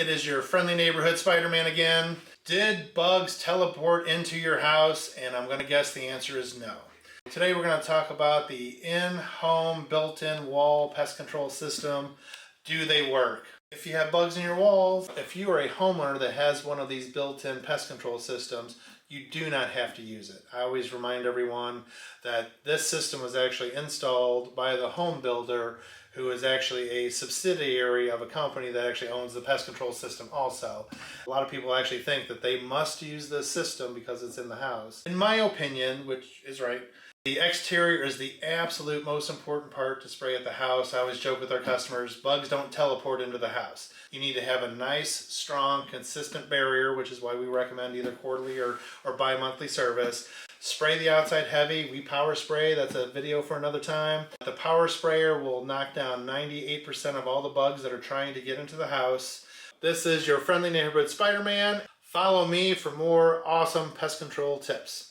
it is your friendly neighborhood Spider-Man again. Did bugs teleport into your house? And I'm going to guess the answer is no. Today we're going to talk about the in-home built-in wall pest control system. Do they work? If you have bugs in your walls, if you are a homeowner that has one of these built-in pest control systems, you do not have to use it. I always remind everyone that this system was actually installed by the home builder, who is actually a subsidiary of a company that actually owns the pest control system also. A lot of people actually think that they must use this system because it's in the house. In my opinion, which is right, the exterior is the absolute most important part to spray at the house. I always joke with our customers, bugs don't teleport into the house. You need to have a nice, strong, consistent barrier, which is why we recommend either quarterly or bi-monthly service. Spray the outside heavy. We power spray. That's a video for another time. The power sprayer will knock down 98% of all the bugs that are trying to get into the house. This is your friendly neighborhood Spider-Man. Follow me for more awesome pest control tips.